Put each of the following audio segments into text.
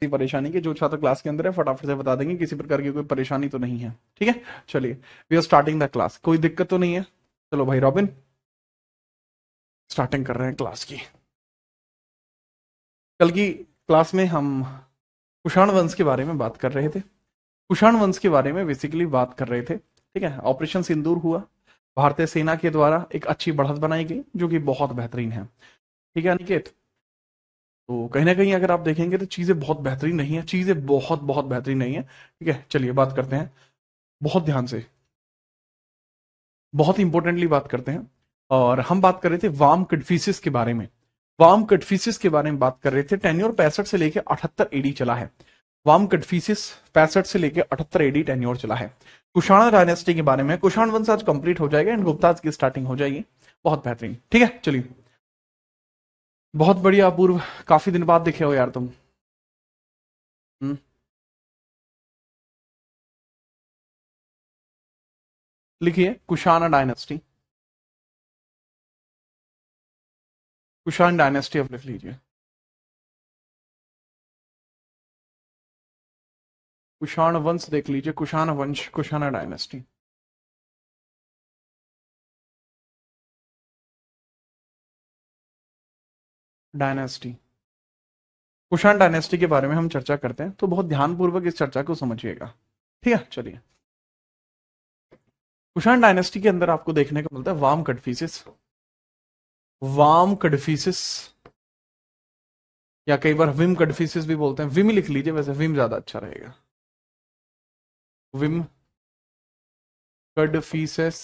कोई परेशानी की, जो छात्र क्लास के अंदर है फटाफट से बता देंगे, किसी प्रकार की कोई परेशानी तो नहीं है। ठीक है, चलिए we are starting the class, कोई दिक्कत तो नहीं है। चलो भाई रॉबिन, स्टार्टिंग कर रहे हैं क्लास की। कल की क्लास में हम कुषाण वंश के बारे में बात कर रहे थे। कुषाण वंश के बारे में बेसिकली बात कर रहे थे। ठीक है, ऑपरेशन सिंदूर हुआ, भारतीय सेना के द्वारा एक अच्छी बढ़त बनाई गई जो कि बहुत बेहतरीन है। ठीक है अनिकेत, तो कहीं ना कहीं अगर आप देखेंगे तो चीजें बहुत बेहतरीन नहीं है, चीजें बहुत बहुत बेहतरीन नहीं है। ठीक है, चलिए बात करते हैं बहुत ध्यान से, बहुत इंपॉर्टेंटली बात करते हैं। और हम बात कर रहे थे वार्म कटफिसिस के बारे में। वार्म कटफिसिस के बारे में बात कर रहे थे। टेन्योर 65 से लेकर 78 एडी चला है। वार्म कटफिसिस 65 से लेकर 78 एडी टेन्योर चला है। कुषाण डायनेस्टी के बारे में, कुषाण वंश आज कंप्लीट हो जाएगा एंड गुप्ताज की स्टार्टिंग हो जाएगी। बहुत बेहतरीन। ठीक है चलिए, बहुत बढ़िया अपूर्व, काफी दिन बाद दिखे हो यार तुम। हम्म, लिखिए कुषाण डायनेस्टी, कुषाण डायनेस्टी अब लिख लीजिए। कुषाण वंश देख लीजिए, कुषाण वंश, Kushan dynasty. Dynasty, Kushan dynasty के बारे में हम चर्चा करते हैं, तो बहुत ध्यानपूर्वक इस चर्चा को समझिएगा। ठीक है चलिए, कुषाण डायनेस्टी के अंदर आपको देखने को मिलता है वार्म कटफिसिस, वार्म कटफिसिस, या कई बार विम कटफिसिस भी बोलते हैं। विम लिख लीजिए, वैसे विम ज्यादा अच्छा रहेगा। विम कटफिसिस,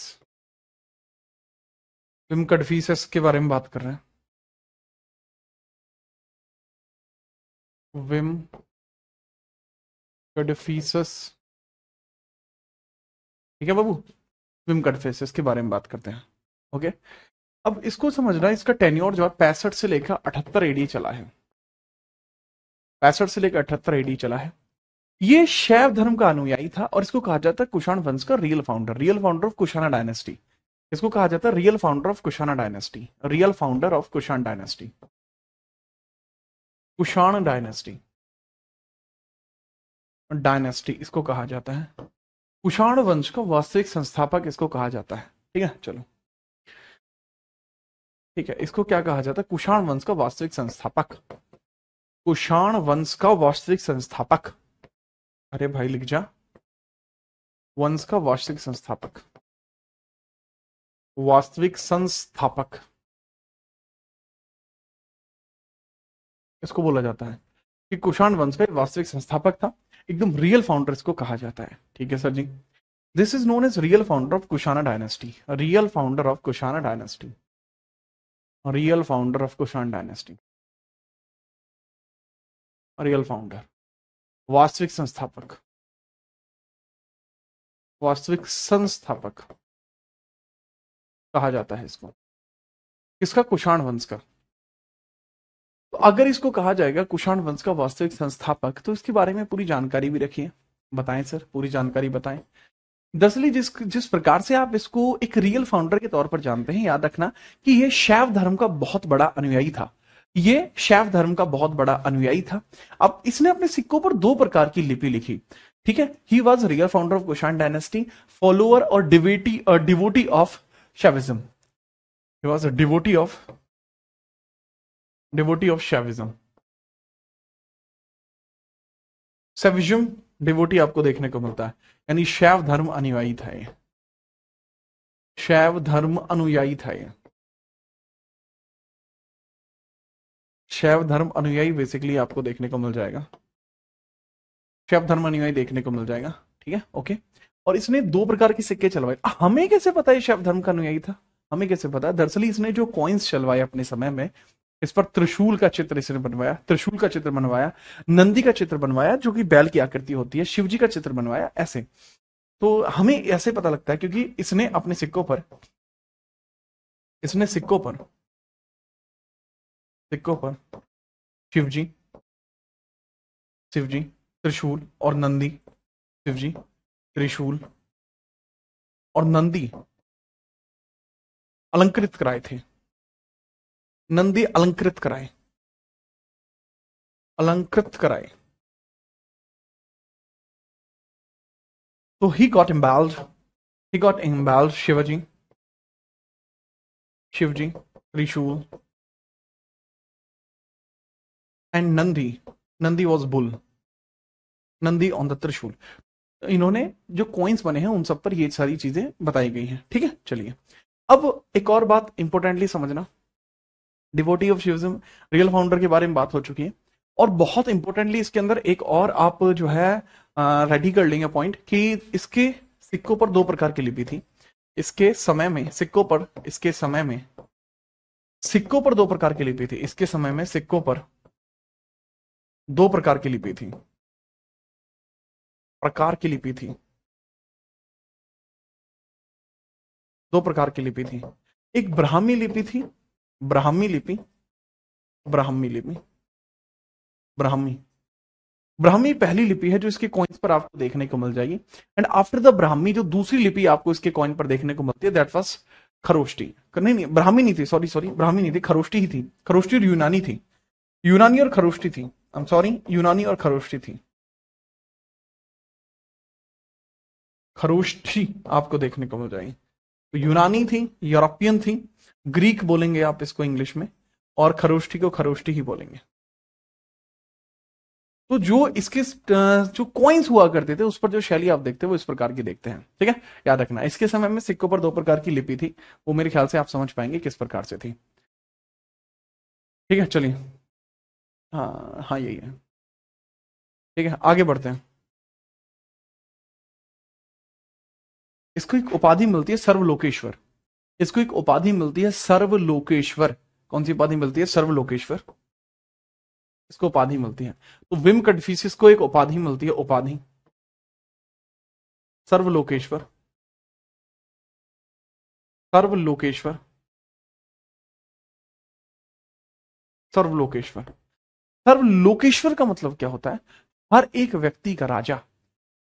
विम कटफिसिस के बारे में बात कर रहे हैं। विम कटफिसिस, ठीक है बाबू, विम कटफिसिस के बारे में बात करते हैं। ओके, अब इसको समझना, इसका टेन्योर जो है 65 से लेकर 78 एडी चला है। 65 से लेकर 78 एडी चला है। ये शैव धर्म का अनुयायी था और इसको कहा जाता है कुषाण वंश का real founder, real founder of Kushana dynasty. इसको कहा जाता है real founder of Kushana dynasty, real founder of Kushan dynasty, Kushan dynasty, dynasty इसको कहा जाता है। कुषाण वंश का वास्तविक संस्थापक इसको कहा जाता है। ठीक है चलो, ठीक है, इसको क्या कहा जाता है? कुषाण वंश का वास्तविक संस्थापक, कुषाण वंश का वास्तविक संस्थापक। अरे भाई लिख जा, वंश का वास्तविक संस्थापक, वास्तविक संस्थापक इसको बोला जाता है कि कुषाण वंश का वास्तविक संस्थापक था, एकदम रियल फाउंडर इसको कहा जाता है। ठीक है sir ji, this is known as real founder of Kushana dynasty, real founder of Kushana dynasty, real founder of Kushan dynasty, real founder, वास्तविक संस्थापक, वास्तविक संस्थापक कहा जाता है इसको, किसका? कुषाण वंश का। तो अगर इसको कहा जाएगा कुषाण वंश का वास्तविक संस्थापक, तो इसके बारे में पूरी जानकारी भी रखिए। बताएं सर, पूरी जानकारी बताएं। दरअसल जिस जिस प्रकार से आप इसको एक रियल फाउंडर के तौर पर जानते हैं, याद रखना कि ये शैव धर्म का बहुत बड़ा अनुयायी था। ये शैव धर्म का बहुत बड़ा अनुयायी था। अब इसने अपने सिक्कों पर दो प्रकार की लिपि लिखी। ठीक है, he was real founder of Kushan dynasty, follower और devotee of Shaivism. He was a devotee of Shaivism. Shaivism devotee आपको देखने को मिलता है, यानी शैव धर्म अनुयायी था ये, शैव धर्म अनुयायी था ये, शैव धर्म अनुयायी बेसिकली आपको देखने को मिल जाएगा, शैव धर्म अनुयायी देखने को मिल जाएगा। ठीक है ओके, और इसने दो प्रकार के सिक्के चलवाए। हमें कैसे पता है शैव धर्म का अनुयायी था? हमें कैसे पता? दरअसल इसने जो कॉइन्स चलवाए अपने समय में, इस पर त्रिशूल का चित्र इसने बनवाया, त्रिशूल का चित्र बनवाया, नंदी का चित्र बनवाया जो कि बैल की आकृति होती है, शिवजी का चित्र बनवाया, ऐसे। तो हमें ऐसे पता लगता है क्योंकि इसने अपने सिक्कों पर, इसने सिक्कों पर शिवजी, शिवजी, त्रिशूल और नंदी, शिवजी, त्रिशूल और नंदी अलंकृत कराए थे। नंदी अलंकृत कराए, अलंकृत कराए, तो ही गॉट एम्बैल्ड शिवजी, त्रिशूल, and Nandi was bull, Nandi on the त्रिशूल। इन्होंने जो कॉइन्स बने हैं उन सब पर ये सारी चीजें बताई गई हैं। ठीक है, चलिए अब एक और बात इंपॉर्टेंटली समझना, डिवोटी ऑफ शिविज्म, रियल फाउंडर के बारे में बात हो चुकी है, और बहुत इंपॉर्टेंटली इसके अंदर एक और आप जो है रेडी कर लेंगे पॉइंट कि इसके सिक्कों पर दो प्रकार की लिपि थी। इसके समय में सिक्कों पर, इसके समय में सिक्कों पर दो प्रकार की लिपि थी। इसके समय में सिक्कों पर दो प्रकार की लिपि थी, प्रकार की लिपि थी, दो प्रकार की लिपि थी। एक ब्राह्मी लिपि थी, ब्राह्मी लिपि, ब्राह्मी लिपि, ब्राह्मी, ब्राह्मी पहली लिपि है जो इसके कॉइन्स पर आपको देखने को मिल जाएगी। एंड आफ्टर द ब्राह्मी जो दूसरी लिपि आपको इसके कॉइन पर देखने को मिलती है, दैट वाज खरोष्टी। नहीं, ब्राह्मी नहीं थी, सॉरी ब्राह्मी नहीं थी, खरोष्टी ही थी। खरोष्टी और यूनानी थी, यूनानी और खरोष्टी थी, आई एम सॉरी, यूनानी और खरोष्टी थी। खरोष्टी आपको देखने को मिल जाएगी। तो यूनानी थी, यूरोपियन थी, ग्रीक बोलेंगे आप इसको इंग्लिश में, और खरोष्टी को खरोष्टी ही बोलेंगे। तो जो इसके जो कॉइन्स हुआ करते थे उस पर जो शैली आप देखते हैं वो इस प्रकार की देखते हैं। ठीक है, याद रखना इसके समय में सिक्कों पर दो प्रकार की लिपि थी, वो मेरे ख्याल से आप समझ पाएंगे किस प्रकार से थी। ठीक है, चलिए, हाँ हाँ यही है। ठीक है, आगे बढ़ते हैं। इसको एक उपाधि मिलती है सर्वलोकेश्वर, इसको एक उपाधि मिलती है सर्वलोकेश्वर। कौन सी उपाधि मिलती है? सर्वलोकेश्वर, इसको उपाधि मिलती है। तो विम कन्फ्यूशियस को एक उपाधि मिलती है, उपाधि सर्वलोकेश्वर, सर्वलोकेश्वर, सर्वलोकेश्वर। सर्वलोकेश्वर का मतलब क्या होता है? हर एक व्यक्ति का राजा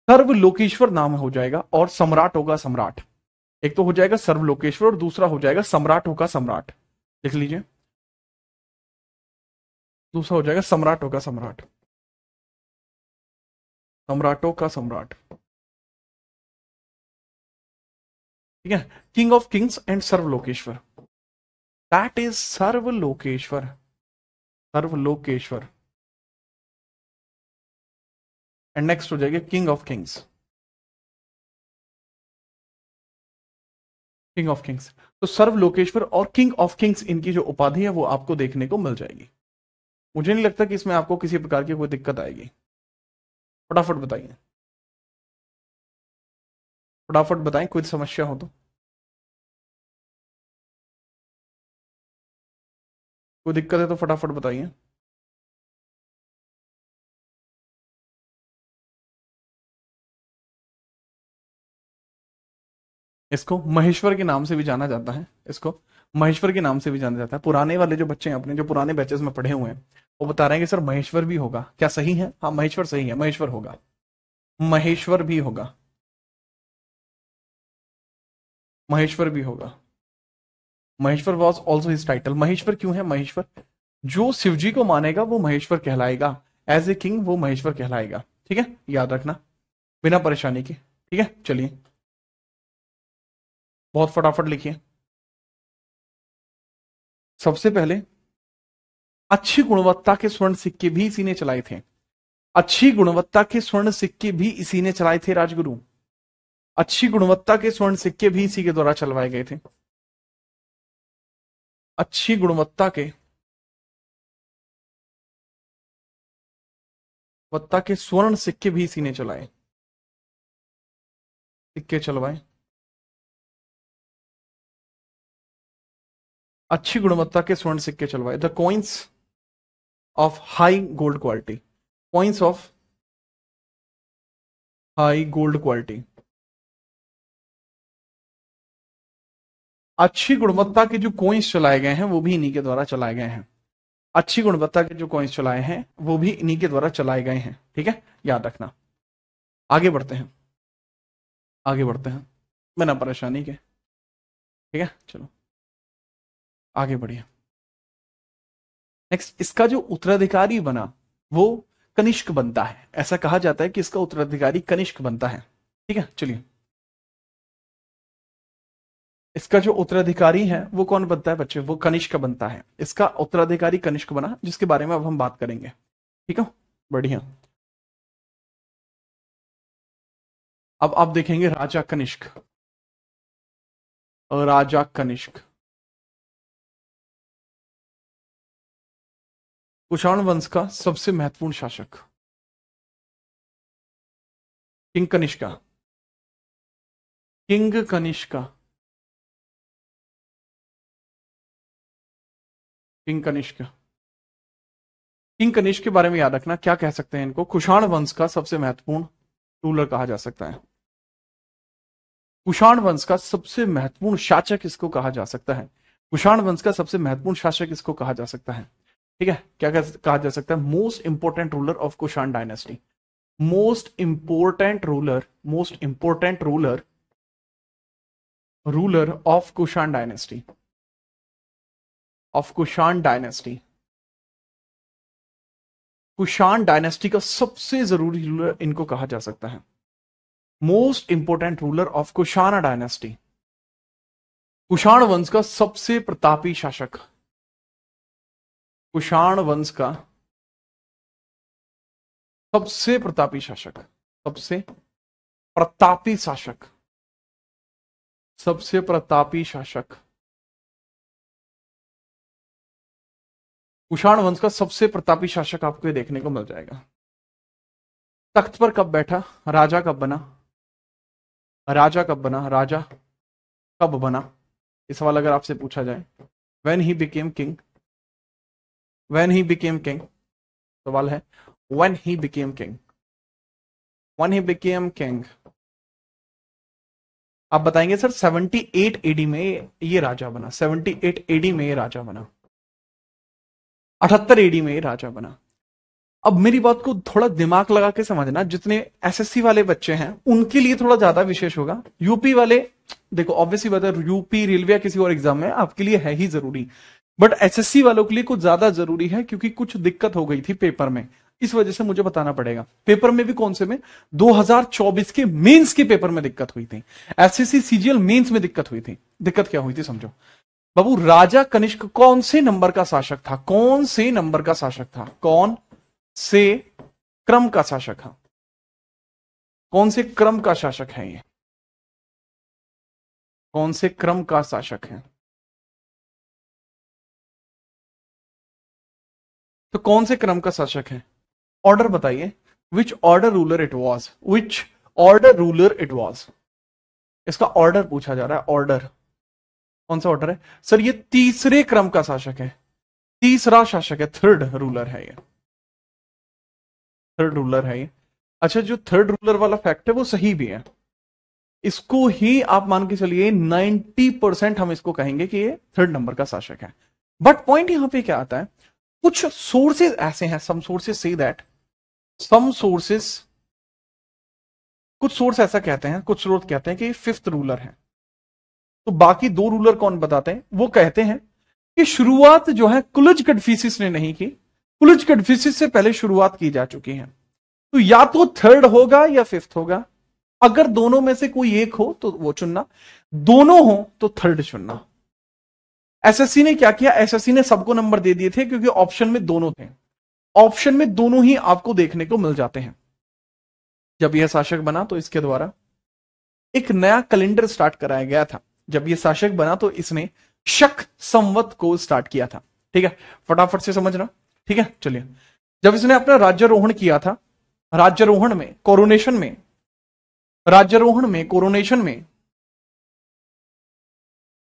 सर्वलोकेश्वर नाम हो जाएगा, और सम्राट होगा सम्राट। एक तो हो जाएगा सर्वलोकेश्वर और दूसरा हो जाएगा सम्राट होगा सम्राट। लिख लीजिए, दूसरा हो जाएगा सम्राट होगा सम्राट, सम्राटों का सम्राट। ठीक है, king of kings and Sarvalokeshwar, that is Sarvalokeshwar, Sarvalokeshwar. And next हो जाएगा king of kings, king of kings. तो सर्वलोकेश्वर और किंग ऑफ किंग्स, इनकी जो उपाधि है वो आपको देखने को मिल जाएगी। मुझे नहीं लगता कि इसमें आपको किसी प्रकार की कोई दिक्कत आएगी। फटाफट बताइए, फटाफट बताएं, कोई समस्या हो तो। कोई दिक्कत है तो फटाफट बताइए। इसको महेश्वर के नाम से भी जाना जाता है, इसको महेश्वर के नाम से भी जाना जाता है। पुराने वाले जो बच्चे हैं अपने, जो पुराने बैचेस में पढ़े हुए हैं, वो बता रहे हैं कि सर महेश्वर भी होगा। क्या सही है? हाँ, महेश्वर सही है, महेश्वर होगा, महेश्वर भी होगा, महेश्वर भी होगा। Maheshwar was also his title. Maheshwar क्यों है महेश्वर? जो शिवजी को मानेगा वो महेश्वर कहलाएगा, एज ए किंग वो महेश्वर कहलाएगा। ठीक है, याद रखना बिना परेशानी के। ठीक है, चलिए बहुत फटाफट लिखिए। सबसे पहले अच्छी गुणवत्ता के स्वर्ण सिक्के भी इसी ने चलाए थे, अच्छी गुणवत्ता के स्वर्ण सिक्के भी इसी ने चलाए थे राजगुरु, अच्छी गुणवत्ता के स्वर्ण सिक्के भी इसी के द्वारा चलवाए गए थे। अच्छी गुणवत्ता के स्वर्ण सिक्के भी इसी ने चलाए, सिक्के चलवाए। अच्छी गुणवत्ता के स्वर्ण सिक्के चलवाए, the coins of high gold quality, coins of high gold quality. अच्छी गुणवत्ता के जो कॉइन्स चलाए गए हैं वो भी इन्हीं के द्वारा चलाए गए हैं, अच्छी गुणवत्ता के जो कॉइन्स चलाए हैं वो भी इन्हीं के द्वारा चलाए गए हैं। ठीक है, याद रखना। आगे बढ़ते हैं, आगे बढ़ते हैं बिना परेशानी के। ठीक है, चलो आगे बढ़िए। नेक्स्ट, इसका जो उत्तराधिकारी बना वो कनिष्क बनता है। ऐसा कहा जाता है कि इसका उत्तराधिकारी कनिष्क बनता है। ठीक है, चलिए। इसका जो उत्तराधिकारी है वो कौन बनता है बच्चे? वो कनिष्क बनता है। इसका उत्तराधिकारी कनिष्क बना, जिसके बारे में अब हम बात करेंगे। ठीक है, बढ़िया। अब आप देखेंगे राजा कनिष्क। राजा कनिष्क कुषाण वंश का सबसे महत्वपूर्ण शासक। King Kanishka. King Kanishka. King Kanishka. King Kanishka के बारे में याद रखना, क्या कह सकते हैं इनको? कुषाण वंश का सबसे महत्वपूर्ण रूलर कहा जा सकता है। कुषाण वंश का सबसे महत्वपूर्ण शासक इसको कहा जा सकता है। कुषाण वंश का सबसे महत्वपूर्ण शासक इसको कहा जा सकता है। ठीक है, क्या कहा जा सकता है? Most important ruler of Kushan dynasty. Most important ruler, most important ruler, ruler of Kushan dynasty, of Kushan dynasty. Kushan dynasty का सबसे जरूरी रूलर इनको कहा जा सकता है। Most important ruler of Kushan dynasty. Kushan वंश का सबसे प्रतापी शासक। कुषाण वंश का सबसे प्रतापी शासक, सबसे प्रतापी शासक, सबसे प्रतापी शासक। कुषाण वंश का सबसे प्रतापी शासक आपको ये देखने को मिल जाएगा। तख्त पर कब बैठा? राजा कब बना? राजा कब बना? राजा कब बना? ये सवाल अगर आपसे पूछा जाए, when he became king, when he became king, सवाल है when he became king, when he became king. आप बताएंगे सर 78 एडी में ये राजा बना, 78 एडी में ये राजा बना, 78 एडी में ये राजा बना। अब मेरी बात को थोड़ा दिमाग लगा के समझना, जितने एसएससी वाले बच्चे हैं उनके लिए थोड़ा ज्यादा विशेष होगा। यूपी वाले देखो, ऑब्वियसली बात है, यूपी रेलवे या किसी और एग्जाम में आपके लिए है ही जरूरी, बट एसएससी वालों के लिए कुछ ज्यादा जरूरी है, क्योंकि कुछ दिक्कत हो गई थी पेपर में। इस वजह से मुझे बताना पड़ेगा। पेपर में भी कौन से में? 2024 के मेंस के पेपर में दिक्कत हुई थी। एसएससी सीजीएल मेंस में दिक्कत हुई थी। दिक्कत क्या हुई थी समझो बाबू। राजा कनिष्क कौन से नंबर का शासक था? कौन से नंबर का शासक था? कौन से क्रम का शासक है? कौन से क्रम का शासक है ये? कौन से क्रम का शासक है? तो कौन से क्रम का शासक है? ऑर्डर बताइए। Which order ruler it was, which order ruler it was. इसका ऑर्डर पूछा जा रहा है। ऑर्डर कौन सा ऑर्डर है सर? ये तीसरे क्रम का शासक है, तीसरा शासक है, थर्ड रूलर है ये, थर्ड रूलर है ये। अच्छा, जो थर्ड रूलर वाला फैक्ट है वो सही भी है। इसको ही आप मान के चलिए 90% हम इसको कहेंगे कि ये थर्ड नंबर का शासक है। बट पॉइंट यहां पे क्या आता है? कुछ सोर्सेज ऐसे हैं, सम सोर्सेज से दैट, सम सोर्सेज, कुछ सोर्स ऐसा कहते हैं, कुछ स्रोत कहते हैं कि फिफ्थ रूलर है। तो बाकी दो रूलर कौन बताते हैं? वो कहते हैं कि शुरुआत जो है कुलज कड़फिसिस ने नहीं की, कुलज कड़फिसिस से पहले शुरुआत की जा चुकी है। तो या तो थर्ड होगा या फिफ्थ होगा। अगर दोनों में से कोई एक हो तो वो चुनना, दोनों हो तो थर्ड चुनना। एसएससी ने क्या किया? एसएससी ने सबको नंबर दे दिए थे, क्योंकि ऑप्शन में दोनों थे। ऑप्शन में दोनों ही आपको देखने को मिल जाते हैं। जब यह शासक बना तो इसके द्वारा एक नया कैलेंडर स्टार्ट कराया गया था। जब यह शासक बना तो इसने शक संवत को स्टार्ट किया था। ठीक है, फटाफट से समझना। ठीक है, चलिए। जब इसने अपना राज्यारोहण किया था, राज्यारोहण में, कोरोनेशन में, राज्यारोहण में, कोरोनेशन में,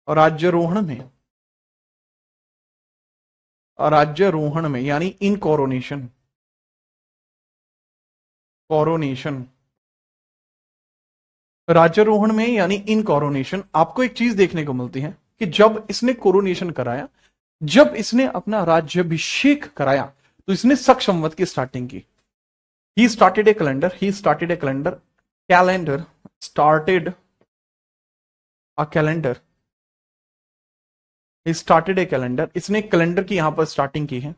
और राज्यारोहण में, राज्यारोहण में यानी इन कोरोनेशन, कोरोनेशन, राज्यारोहण में यानी इन कोरोनेशन, आपको एक चीज देखने को मिलती है कि जब इसने कोरोनेशन कराया, जब इसने अपना राज्याभिषेक कराया, तो इसने शक संवत की स्टार्टिंग की। He started A calendar, he started A calendar, calendar started a calendar, he started A calendar. इसने कैलेंडर की यहां पर स्टार्टिंग की है,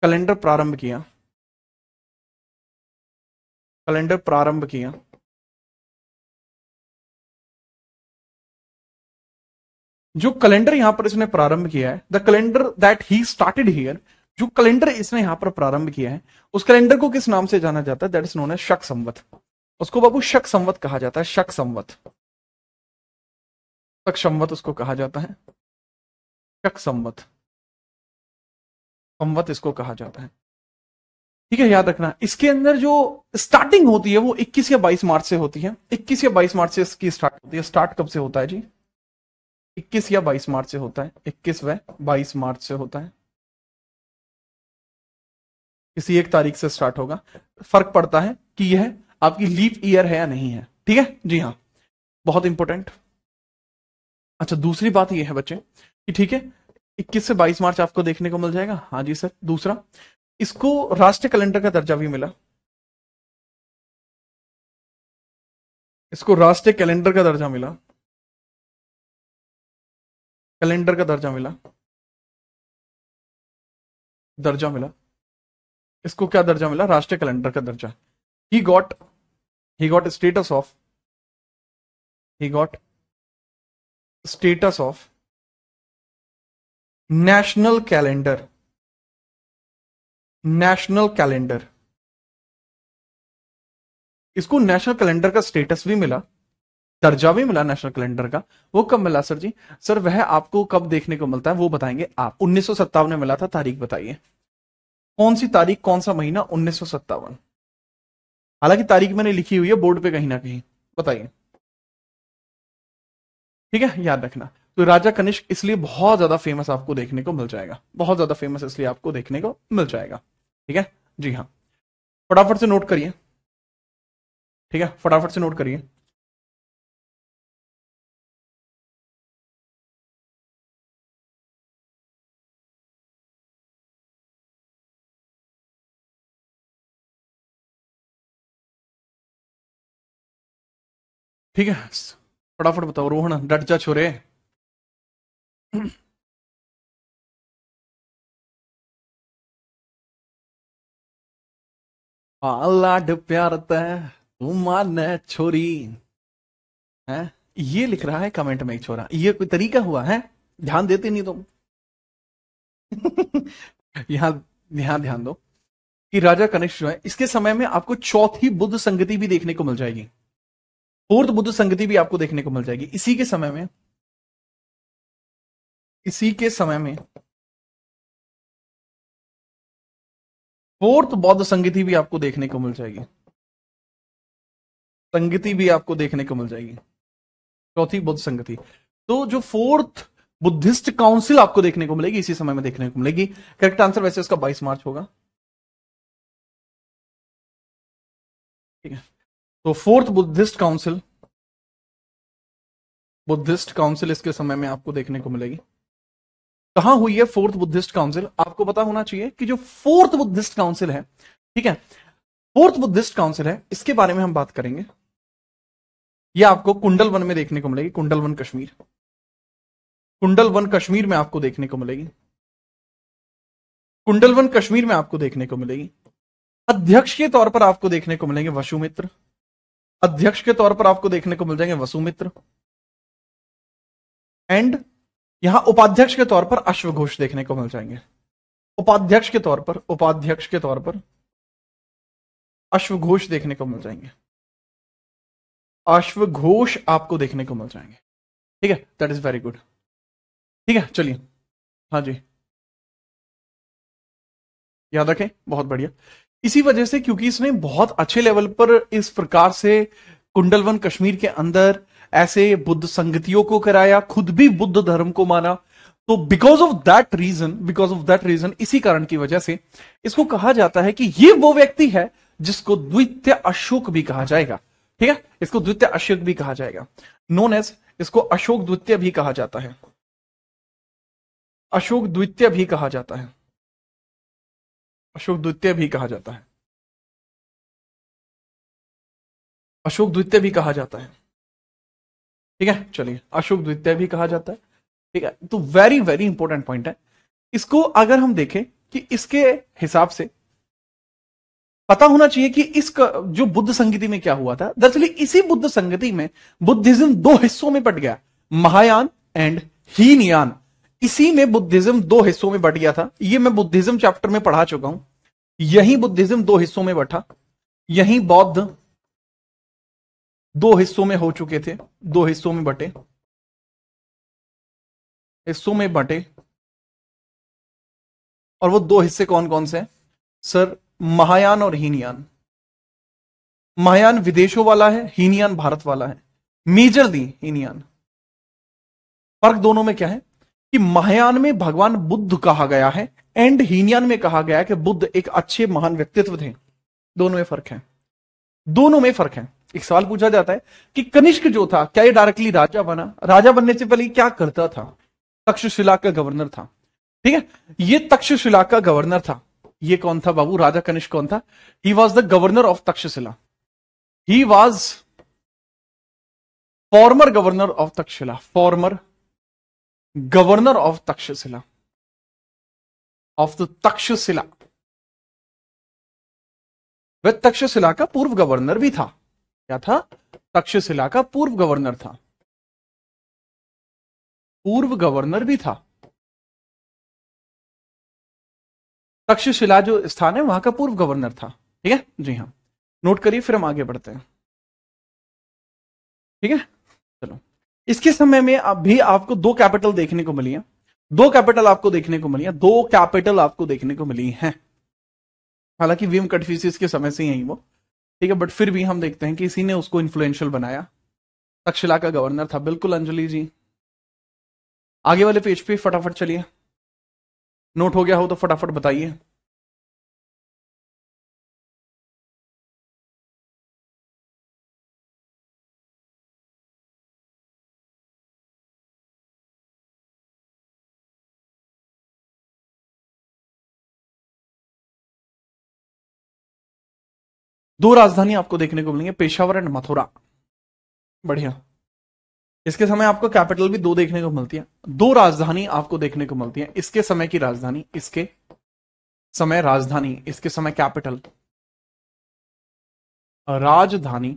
कैलेंडर प्रारंभ किया, कैलेंडर प्रारंभ किया। जो कैलेंडर यहां पर इसने प्रारंभ किया है, the calendar that he started here, जो कैलेंडर इसने यहां पर प्रारंभ किया है, उस कैलेंडर को किस नाम से जाना जाता है? दैट इज नोन एज शक संवत। उसको बाबू शक संवत कहा जाता है, शक संवत, शक संवत उसको कहा जाता है, शक संवत, संवत इसको कहा जाता है। ठीक है, याद रखना। इसके अंदर जो स्टार्टिंग होती है वो 21 या 22 मार्च से होती है। 21 या 22 मार्च से इसकी स्टार्ट होती है। स्टार्ट कब से होता है जी? 21 या 22 मार्च से होता है। 21 व 22 मार्च से होता है, किसी एक तारीख से स्टार्ट होगा। फर्क पड़ता है कि यह आपकी लीप ईयर है या नहीं है। ठीक है जी हाँ, बहुत इंपॉर्टेंट। अच्छा, दूसरी बात यह है बच्चे कि ठीक है 21 से 22 मार्च आपको देखने को मिल जाएगा। हाँ जी सर। दूसरा, इसको राष्ट्रीय कैलेंडर का दर्जा भी मिला, इसको राष्ट्रीय कैलेंडर का दर्जा मिला, कैलेंडर का दर्जा मिला, दर्जा मिला। इसको क्या दर्जा मिला? राष्ट्रीय कैलेंडर का दर्जा। He got status of, he got status of national calendar, national calendar. इसको नेशनल कैलेंडर का स्टेटस भी मिला, दर्जा भी मिला नेशनल कैलेंडर का। वो कब मिला सर जी? सर वह आपको कब देखने को मिलता है वो बताएंगे आप। 1957 में मिला था। तारीख बताइए, कौन सी तारीख, कौन सा महीना? 1957। हालांकि तारीख मैंने लिखी हुई है बोर्ड पे कहीं ना कहीं, बताइए। ठीक है, याद रखना। तो राजा कनिष्क इसलिए बहुत ज्यादा फेमस आपको देखने को मिल जाएगा, बहुत ज्यादा फेमस इसलिए आपको देखने को मिल जाएगा। ठीक है जी हाँ, फटाफट से नोट करिए। ठीक है, फटाफट से नोट करिए। ठीक है, फटाफट बताओ। रोहन डट जा छोरे। लाड प्यार तय तू मान छोरी है, ये लिख रहा है कमेंट में एक छोरा। ये कोई तरीका हुआ है? ध्यान देते नहीं तुम। यहां यहां ध्यान दो कि राजा कनिष्क जो है, इसके समय में आपको चौथी बुद्ध संगति भी देखने को मिल जाएगी, फोर्थ बुद्ध संगति भी आपको देखने को मिल जाएगी इसी के समय में, इसी के समय में फोर्थ बौद्ध संगति भी आपको देखने को मिल जाएगी, संगति भी आपको देखने को मिल जाएगी, चौथी बुद्ध संगति। तो जो फोर्थ बुद्धिस्ट काउंसिल आपको देखने को मिलेगी इसी समय में देखने को मिलेगी। करेक्ट आंसर वैसे इसका 22 मार्च होगा। ठीक है, तो fourth Buddhist council, Buddhist council इसके समय में आपको देखने को मिलेगी। कहां हुई है फोर्थ बुद्धिस्ट काउंसिल? आपको पता होना चाहिए कि जो फोर्थ बुद्धिस्ट काउंसिल है, ठीक है, फोर्थ बुद्धिस्ट काउंसिल है, इसके बारे में हम बात करेंगे। यह आपको कुंडल वन में देखने को मिलेगी, कुंडल वन कश्मीर, कुंडल वन कश्मीर में आपको देखने को मिलेगी, कुंडल वन कश्मीर में आपको देखने को मिलेगी। अध्यक्ष के तौर पर आपको देखने को मिलेंगे वसुमित्र, अध्यक्ष के तौर पर आपको देखने को मिल जाएंगे वसुमित्र। एंड यहां उपाध्यक्ष के तौर पर अश्वघोष देखने को मिल जाएंगे, उपाध्यक्ष के तौर पर, उपाध्यक्ष के तौर पर अश्वघोष देखने को मिल जाएंगे, अश्वघोष आपको देखने को मिल जाएंगे। ठीक है, दैट इज वेरी गुड। ठीक है, चलिए। हाँ जी, याद रखें, बहुत बढ़िया। इसी वजह से, क्योंकि इसने बहुत अच्छे लेवल पर इस प्रकार से कुंडलवन कश्मीर के अंदर ऐसे बुद्ध संगतियों को कराया, खुद भी बुद्ध धर्म को माना, तो because of that reason, because of that reason, इसी कारण की वजह से इसको कहा जाता है कि ये वो व्यक्ति है जिसको द्वितीय अशोक भी कहा जाएगा। ठीक है, इसको द्वितीय अशोक भी कहा जाएगा, नोन एज, इसको अशोक द्वितीय भी कहा जाता है, अशोक द्वितीय भी कहा जाता है, अशोक द्वितीय भी कहा जाता है, अशोक द्वितीय भी कहा जाता है। ठीक है, चलिए, अशोक द्वितीय भी कहा जाता है। ठीक है, तो वेरी वेरी इंपॉर्टेंट पॉइंट है। इसको अगर हम देखें कि इसके हिसाब से पता होना चाहिए कि इसका जो बुद्ध संगति में क्या हुआ था। दरअसल इसी बुद्ध संगति में बुद्धिज्म दो हिस्सों में बट गया, महायान एंड हीनयान, इसी में बुद्धिज्म दो हिस्सों में बट गया था। ये मैं बुद्धिज्म चैप्टर में पढ़ा चुका हूं। यही बुद्धिज्म दो हिस्सों में बटा, यही बौद्ध दो हिस्सों में हो चुके थे, दो हिस्सों में बटे, हिस्सों में बटे। और वो दो हिस्से कौन कौन से हैं सर? महायान और हीनयान। महायान विदेशों वाला है, हीनयान भारत वाला है, मेजरली हीनयान। फर्क दोनों में क्या है कि महायान में भगवान बुद्ध कहा गया है एंड हीनयान में कहा गया है कि बुद्ध एक अच्छे महान व्यक्तित्व थे। दोनों में फर्क है, दोनों में फर्क है। एक सवाल पूछा जाता है कि कनिष्क जो था, क्या ये डायरेक्टली राजा बना? राजा बनने से पहले क्या करता था? तक्षशिला का गवर्नर था। ठीक है, ये तक्षशिला का गवर्नर था। ये कौन था बाबू? राजा कनिष्क कौन था? He was the governor of Takshashila. He was former governor of Takshashila, former governor of Takshashila, of the Takshashila. वह तक्षशिला का पूर्व गवर्नर भी था। क्या था? तक्षशिला का पूर्व गवर्नर था, पूर्व गवर्नर भी था। तक्षशिला जो स्थान है वहां का पूर्व गवर्नर था। ठीक है जी हाँ, नोट करिए, फिर हम आगे बढ़ते हैं। ठीक है, चलो। इसके समय में अब भी आपको दो कैपिटल देखने को मिली है, दो कैपिटल आपको देखने को मिली है, दो कैपिटल आपको देखने को मिली हैं। हालांकि विम कन्फ्यूशियस के समय से ही है वो, ठीक है, बट फिर भी हम देखते हैं कि इसी ने उसको इन्फ्लुएंशियल बनाया। तक्षशिला का गवर्नर था, बिल्कुल अंजलि जी। आगे वाले पेज पे फटाफट चलिए, नोट हो गया हो तो फटाफट बताइए। दो राजधानी आपको देखने को मिलेंगे, पेशावर एंड मथुरा। बढ़िया। इसके समय आपको कैपिटल भी दो देखने को मिलती है, दो राजधानी आपको देखने को मिलती है। इसके समय की राजधानी, इसके समय राजधानी, इसके समय कैपिटल, राजधानी,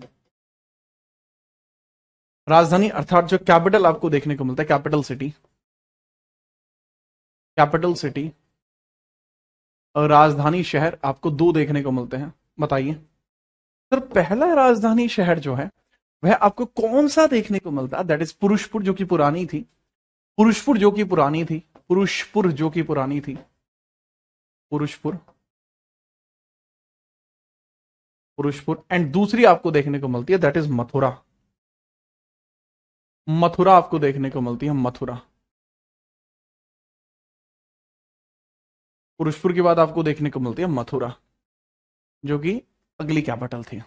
राजधानी अर्थात जो कैपिटल आपको देखने को मिलता है, कैपिटल सिटी, कैपिटल सिटी और राजधानी शहर आपको दो देखने को मिलते हैं। बताइए सर, पहला राजधानी शहर जो है वह आपको कौन सा देखने को मिलता है? दैट इज पुरुषपुर, जो कि पुरानी थी, पुरुषपुर जो कि पुरानी थी, पुरुषपुर जो कि पुरानी थी, पुरुषपुर, पुरुषपुर। एंड दूसरी आपको देखने को मिलती है दैट इज मथुरा, मथुरा आपको देखने को मिलती है, मथुरा। पुरुषपुर के बाद आपको देखने को मिलती है मथुरा, जो कि अगली कैपिटल थी।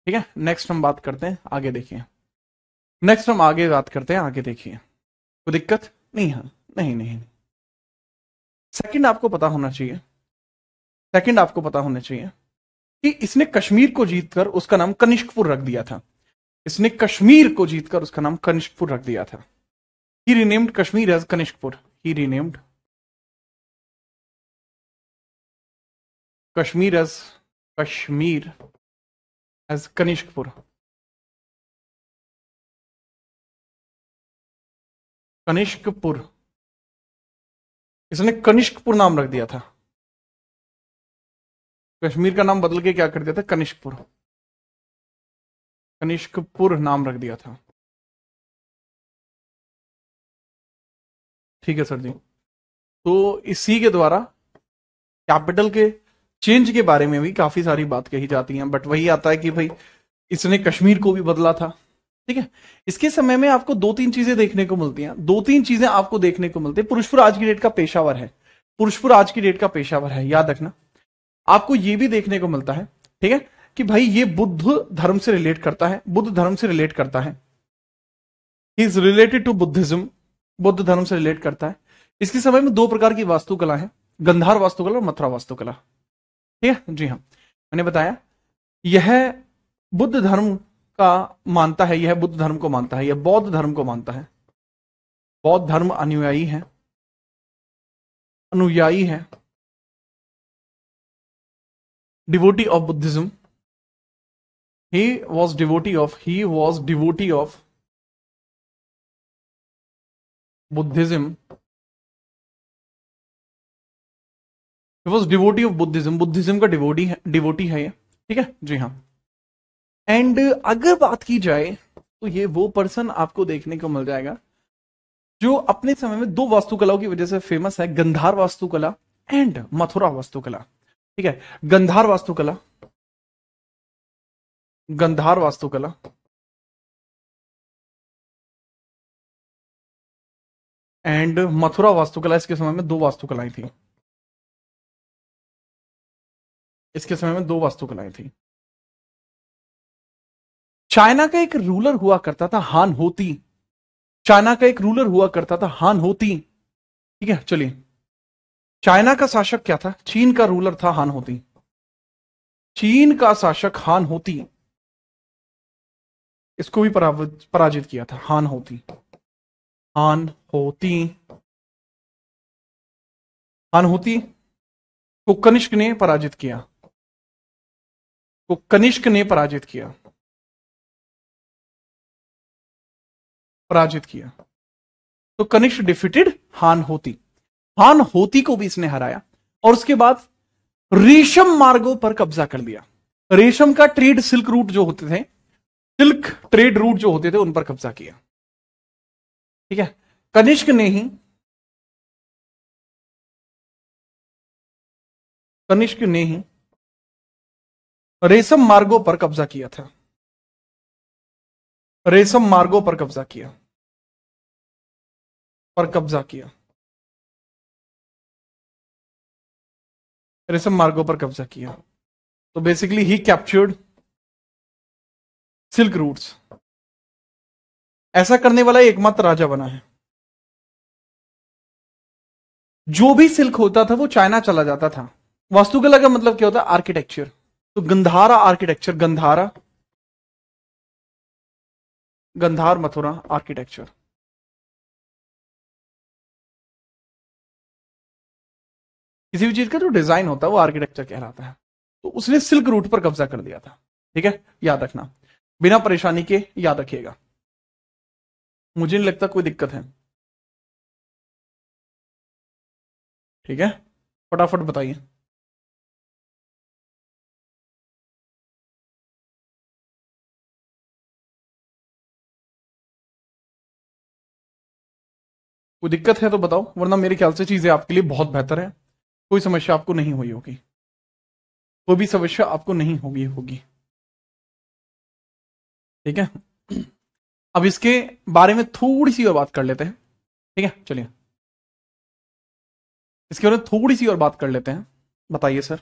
ठीक है, नेक्स्ट हम बात करते हैं, आगे देखिए। नेक्स्ट हम आगे बात करते हैं, आगे देखिए। कोई दिक्कत नहीं है? नहीं नहीं, नहीं। सेकंड आपको पता होना चाहिए, सेकंड आपको पता होना चाहिए कि इसने कश्मीर को जीतकर उसका नाम कनिष्कपुर रख दिया था। इसने कश्मीर को जीतकर उसका नाम कनिष्कपुर रख दिया था। He renamed Kashmir as Kanishkapur, he renamed Kashmir as, Kashmir as Kanishkapur, Kanishkapur. इसने कनिष्कपुर नाम रख दिया था, कश्मीर का नाम बदल के क्या कर दिया था? कनिष्कपुर, कनिष्कपुर नाम रख दिया था। ठीक है सर जी। तो इसी के द्वारा कैपिटल के चेंज के बारे में भी काफी सारी बात कही जाती है, बट वही आता है कि भाई इसने कश्मीर को भी बदला था। ठीक है, इसके समय में आपको दो तीन चीजें देखने को मिलती हैं, दो तीन चीजें आपको देखने को मिलती है। पुरुषपुर आज की डेट का पेशावर है, पुरुषपुर आज की डेट का पेशावर है, याद रखना। आपको यह भी देखने को मिलता है, ठीक है, कि भाई ये बुद्ध धर्म से रिलेट करता है, बुद्ध धर्म से रिलेट करता है, he is related to Buddhism, बुद्ध धर्म से रिलेट करता है। इसके समय में दो प्रकार की वास्तुकला है, गंधार वास्तुकला और मथुरा वास्तुकला। ठीक है जी हाँ, मैंने बताया यह बुद्ध धर्म का मानता है, यह बुद्ध धर्म को मानता है, यह बौद्ध धर्म को मानता है, बौद्ध धर्म अनुयायी है, अनुयायी है, devotee of Buddhism. He was devotee of Buddhism, was devotee of Buddhism, Buddhism का डिवोटी है ये, ठीक है जी हाँ। एंड अगर बात की जाए तो ये वो पर्सन आपको देखने को मिल जाएगा जो अपने समय में दो वास्तुकलाओं की वजह से फेमस है, गंधार वास्तुकला एंड मथुरा वास्तुकला, ठीक है। गंधार वास्तुकला, गंधार वास्तुकला एंड मथुरा वास्तुकला, इसके समय में दो वास्तुकलाएं थी, इसके समय में दो वास्तुकलाएं थी। चाइना का एक रूलर हुआ करता था हान होती, चाइना का एक रूलर हुआ करता था हान होती, ठीक है चलिए। चाइना का शासक क्या था? चीन का रूलर था हान होती, चीन का शासक हान होती, इसको भी पराजित किया था हान होती, हान होती, हान होती को कनिष्क ने पराजित किया, को कनिष्क ने पराजित किया, पराजित किया। तो कनिष्क डिफीटेड हान होती, हान होती को भी इसने हराया और उसके बाद रेशम मार्गों पर कब्जा कर लिया। रेशम का ट्रेड, सिल्क रूट जो होते थे, सिल्क ट्रेड रूट जो होते थे उन पर कब्जा किया, ठीक है। कनिष्क ने ही, कनिष्क ने ही रेशम मार्गों पर कब्जा किया था, रेशम मार्गों पर कब्जा किया, पर कब्जा किया, रेशम मार्गों पर कब्जा किया। तो बेसिकली ही कैप्चर्ड सिल्क रूट्स, ऐसा करने वाला एकमात्र राजा बना है। जो भी सिल्क होता था वो चाइना चला जाता था। वास्तुकला का मतलब क्या होता है? आर्किटेक्चर। तो गंधारा आर्किटेक्चर, गंधारा, गंधार मथुरा आर्किटेक्चर, किसी भी चीज का जो डिजाइन होता है वो आर्किटेक्चर कहलाता है। तो उसने सिल्क रूट पर कब्जा कर लिया था, ठीक है, याद रखना, बिना परेशानी के याद रखिएगा, मुझे नहीं लगता कोई दिक्कत है, ठीक है। फटाफट बताइए। कोई दिक्कत है तो बताओ, वरना मेरे ख्याल से चीजें आपके लिए बहुत बेहतर है, कोई समस्या आपको नहीं हुई होगी, कोई भी समस्या आपको नहीं होगी, ठीक है। अब इसके बारे में थोड़ी सी और बात कर लेते हैं, ठीक है चलिए, इसके बारे में थोड़ी सी और बात कर लेते हैं। बताइए सर।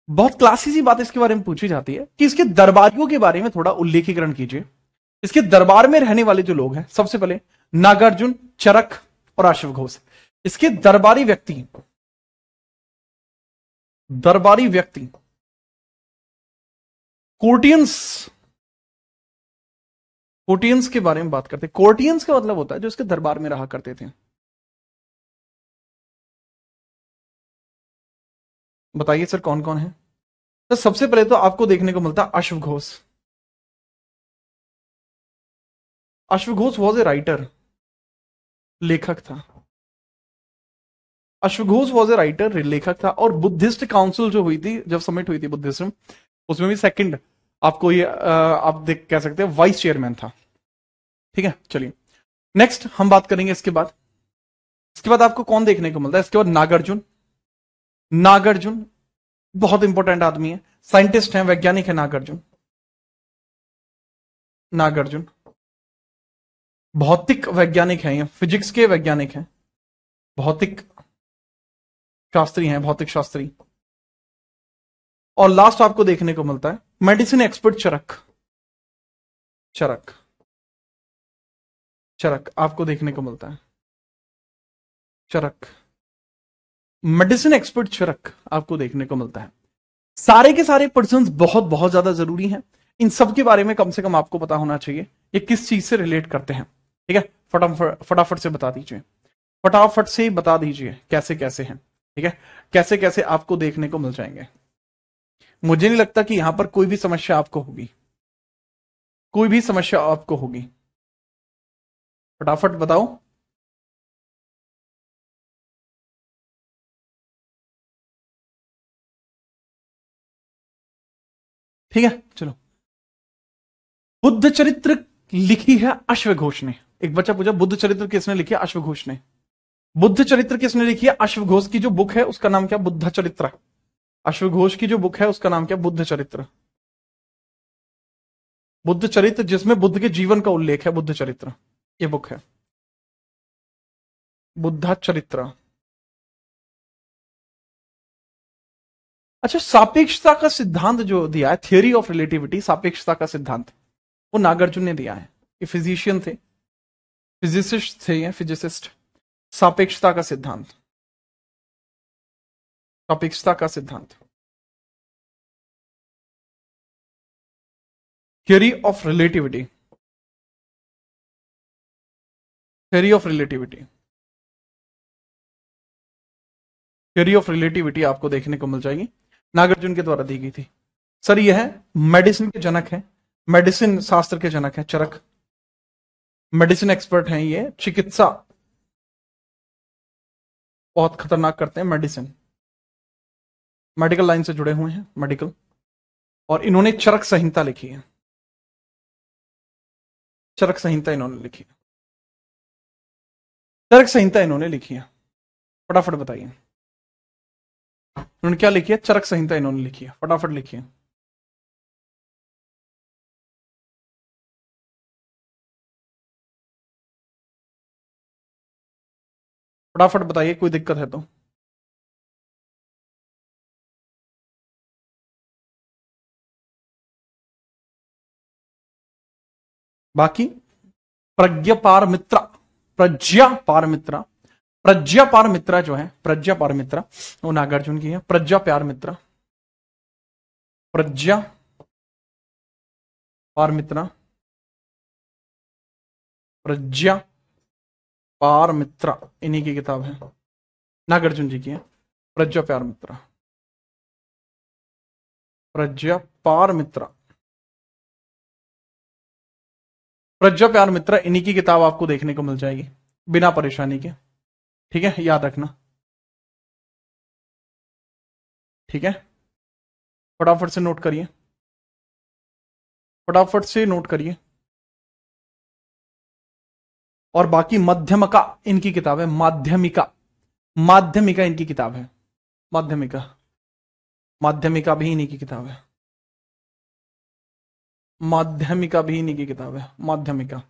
बहुत क्लासी सी बात इसके बारे में पूछी जाती है कि इसके दरबारियों के बारे में थोड़ा उल्लेखीकरण कीजिए। इसके दरबार में रहने वाले जो लोग हैं, सबसे पहले नागार्जुन, चरक और अश्व घोष। इसके दरबारी व्यक्ति, दरबारी व्यक्ति कोर्टियंस, कोर्टियंस के बारे में बात करते हैं। कोर्टियंस का मतलब होता है जो इसके दरबार में रहा करते थे। बताइए सर कौन कौन है? तो सबसे पहले तो आपको देखने को मिलता है अश्व घोष। अश्व घोष वॉज ए राइटर, लेखक था। अश्व घोष वॉज ए राइटर, लेखक था। और बुद्धिस्ट काउंसिल जो हुई थी, जब समिट हुई थी बुद्धिज्म, उसमें भी सेकंड आपको ये आप देख कह सकते हैं वाइस चेयरमैन था, ठीक है चलिए। नेक्स्ट हम बात करेंगे इसके बाद, इसके बाद आपको कौन देखने को मिलता है? इसके बाद नागार्जुन। नागार्जुन बहुत इंपॉर्टेंट आदमी है, साइंटिस्ट है, वैज्ञानिक है नागार्जुन। नागार्जुन भौतिक वैज्ञानिक है, ये फिजिक्स के वैज्ञानिक हैं, भौतिक शास्त्री हैं, भौतिक शास्त्री। और लास्ट आपको देखने को मिलता है मेडिसिन एक्सपर्ट चरक, चरक, चरक आपको देखने को मिलता है, चरक, मेडिसिन एक्सपर्ट चरक आपको देखने को मिलता है। सारे के सारे पर्सन बहुत बहुत ज्यादा जरूरी हैं, इन सब के बारे में कम से कम आपको पता होना चाहिए ये किस चीज से रिलेट करते हैं, ठीक है। फटाफट फटाफट से बता दीजिए, फटाफट से बता दीजिए कैसे कैसे हैं, ठीक है, कैसे कैसे आपको देखने को मिल जाएंगे। मुझे नहीं लगता कि यहां पर कोई भी समस्या आपको होगी, कोई भी समस्या आपको होगी। फटाफट बताओ। ठीक है चलो। बुद्ध चरित्र लिखी है अश्वघोष ने। एक बच्चा पूछा बुद्ध चरित्र किसने लिखी है? अश्वघोष ने। बुद्ध चरित्र किसने लिखी है? अश्वघोष की जो बुक है उसका नाम क्या? बुद्ध चरित्र। अश्वघोष की जो बुक है उसका नाम क्या? बुद्ध चरित्र। बुद्ध चरित्र जिसमें बुद्ध के जीवन का उल्लेख है, बुद्ध चरित्र ये बुक है, बुद्ध चरित्र। अच्छा, सापेक्षता का सिद्धांत जो दिया है, थियोरी ऑफ रिलेटिविटी, सापेक्षता का सिद्धांत, वो नागार्जुन ने दिया है। ये फिजिशियन थे, फिजिसिस्ट थे, ये फिजिसिस्ट। सापेक्षता का सिद्धांत, सापेक्षता का सिद्धांत, theory of relativity, theory of relativity, theory of relativity आपको देखने को मिल जाएगी, नागार्जुन के द्वारा दी गई थी। सर यह है मेडिसिन के जनक है, मेडिसिन शास्त्र के जनक है, चरक, मेडिसिन एक्सपर्ट हैं ये, चिकित्सा बहुत खतरनाक करते हैं, मेडिसिन, मेडिकल लाइन से जुड़े हुए हैं, मेडिकल। और इन्होंने चरक संहिता लिखी है, चरक संहिता इन्होंने लिखी है, चरक संहिता इन्होंने लिखी है। फटाफट बताइए इन्होंने क्या लिखी है? चरक संहिता इन्होंने लिखी है, फटाफट लिखिए। फटाफट बताइए, कोई दिक्कत है तो। बाकी प्रज्ञापार मित्रा, प्रज्ञापार मित्रा, प्रज्ञापार मित्रा जो है, प्रज्ञापार मित्रा वो नागार्जुन की है। प्रज्ञापार मित्रा, प्रज्ञा पार मित्रा, प्रज्ञा पार मित्रा इन्हीं की किताब है, नागार्जुन जी की है। प्रज्ञा प्यार मित्रा, प्रज्ञा पार मित्रा, प्रज्ञा प्यार मित्रा इन्हीं की किताब आपको देखने को मिल जाएगी बिना परेशानी के। ठीक है, याद रखना। ठीक है, फटाफट से नोट करिए, फटाफट से नोट करिए। और बाकी मध्यमिका इनकी किताब है, माध्यमिका, माध्यमिका इनकी किताब है, माध्यमिका, माध्यमिका भी इन्हीं की किताब है, माध्यमिका भी इन्हीं की किताब है, माध्यमिका।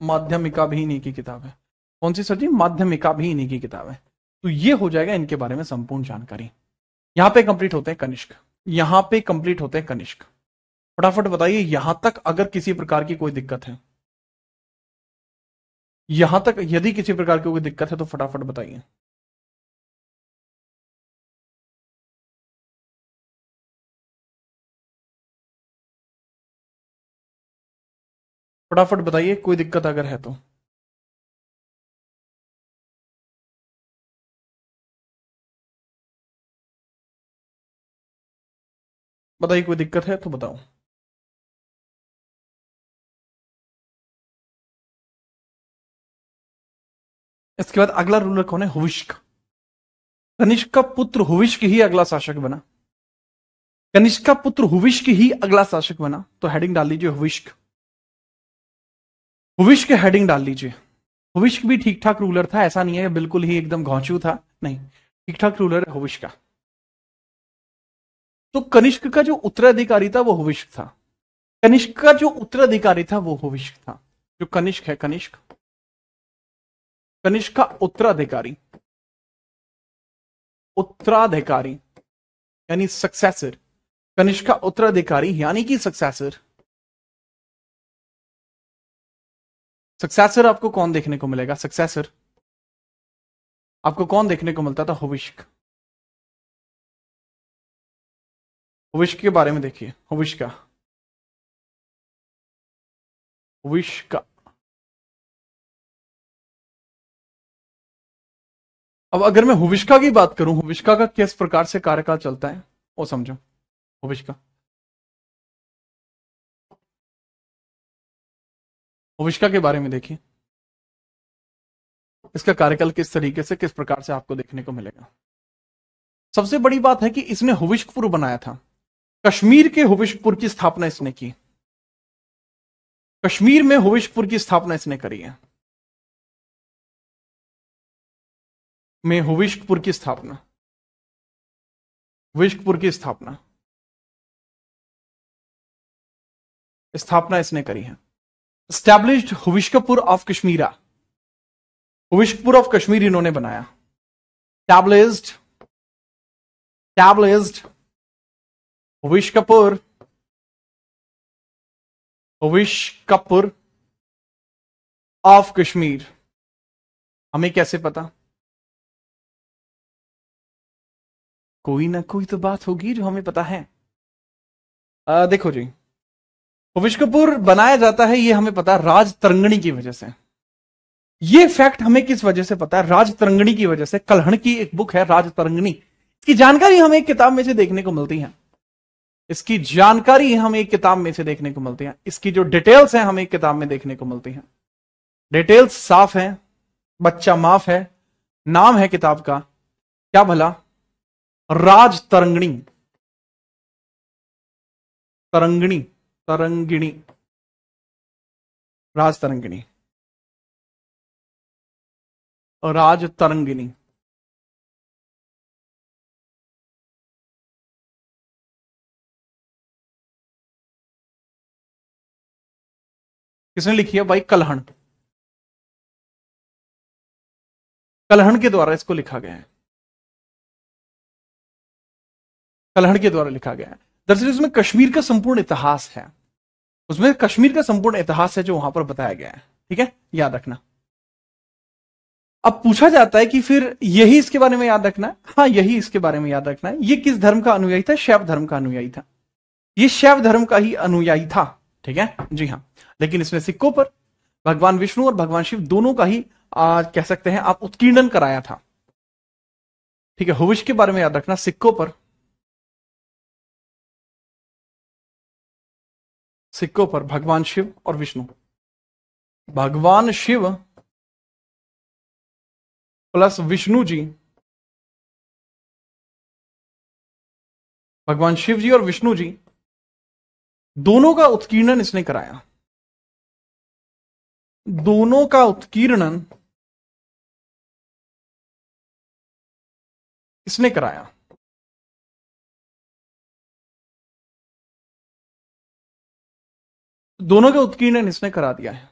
माध्यमिका भी इन्हीं की किताब है। कौन सी सर जी? माध्यमिका भी इन्हीं की किताब है। तो ये हो जाएगा इनके बारे में संपूर्ण जानकारी। यहां पे कंप्लीट होते हैं कनिष्क, यहां पे कंप्लीट होते हैं कनिष्क। फटाफट बताइए यहां तक अगर किसी प्रकार की कोई दिक्कत है, यहां तक यदि किसी प्रकार की कोई दिक्कत है तो फटाफट बताइए। फटाफट बताइए कोई दिक्कत अगर है तो। बताइए कोई दिक्कत है तो बताओ। इसके बाद अगला रूलर कौन है? हुविष्क। कनिष्क का पुत्र हुविष्क ही अगला शासक बना, कनिष्क का पुत्र हुविष्क ही अगला शासक बना। तो हेडिंग डाल लीजिए हुविष्क, हुविष्क हेडिंग डाल लीजिए। हुविष्क भी ठीक ठाक रूलर था, ऐसा नहीं है बिल्कुल ही एकदम घौंचू था, नहीं, ठीक ठाक रूलर है हुविष्क का। तो कनिष्क का जो उत्तराधिकारी था वो हुविष्क था, कनिष्क का जो उत्तराधिकारी था वो हुविष्क था। जो कनिष्क है, कनिष्क, कनिष्क का उत्तराधिकारी, उत्तराधिकारी यानी सक्सेसर, कनिष्क का उत्तराधिकारी यानी कि सक्सेसर। सक्सेसर आपको कौन देखने को मिलेगा? सक्सेसर आपको कौन देखने को मिलता था? हुविष्क। हुविष्क के बारे में देखिए, हुविष्क का, हुविष्क का। अब अगर मैं हुविष्का की बात करूं, हुविष्का का किस प्रकार से कार्यकाल चलता है वो समझो। हुविष्का हुविश्का के बारे में देखिए, इसका कार्यकाल किस तरीके से, किस प्रकार से आपको देखने को मिलेगा। सबसे बड़ी बात है कि इसने हुविश्कपुर बनाया था। कश्मीर के हुविश्कपुर की स्थापना इसने की। कश्मीर में हुविश्कपुर की स्थापना इसने करी है। में हुविश्कपुर की स्थापना, हुविश्कपुर की स्थापना स्थापना इसने करी है। Established Huvishkapur of Kashmira, Huvishkapur of Kashmir इन्होंने बनाया। Established Huvishkapur, Huvishkapur of Kashmir. हमें कैसे पता? कोई ना कोई तो बात होगी जो हमें पता है। देखो जी, हुविश्कपुर बनाया जाता है, ये हमें पता है राज तरंगणी की वजह से। ये फैक्ट हमें किस वजह से पता है? राज तरंगणी की वजह से। कल्हण की एक बुक है राज तरंगणी, इसकी जानकारी हमें एक किताब में से देखने को मिलती है। इसकी जानकारी हमें एक किताब में से देखने को मिलती है। इसकी जो डिटेल्स हैं हमें एक किताब में देखने को मिलती हैं। डिटेल्स साफ है, बच्चा माफ है। नाम है किताब का क्या भला? राज तरंगणी, तरंगिणी, तरंगिणी, राज तरंगिणी, राज तरंगिणी। किसने लिखी है भाई? कल्हण। कल्हण के द्वारा इसको लिखा गया है। कल्हण के द्वारा लिखा गया है। दरअसल इसमें कश्मीर का संपूर्ण इतिहास है। उसमें कश्मीर का संपूर्ण इतिहास है जो वहां पर बताया गया है। ठीक है, याद रखना। अब पूछा जाता है कि फिर यही इसके बारे में याद रखना है। हाँ, यही इसके बारे में याद रखना है। ये किस धर्म का अनुयायी था? शैव धर्म का अनुयायी था। ये शैव धर्म का ही अनुयायी था। ठीक है जी हाँ। लेकिन इसने सिक्कों पर भगवान विष्णु और भगवान शिव दोनों का ही कह सकते हैं आप उत्कीर्णन कराया था। ठीक है, हुविश के बारे में याद रखना, सिक्कों पर, सिक्कों पर भगवान शिव और विष्णु, भगवान शिव प्लस विष्णु जी, भगवान शिव जी और विष्णु जी दोनों का उत्कीर्णन इसने कराया। दोनों का उत्कीर्णन इसने कराया। दोनों का उत्कीर्णन इसने करा दिया है।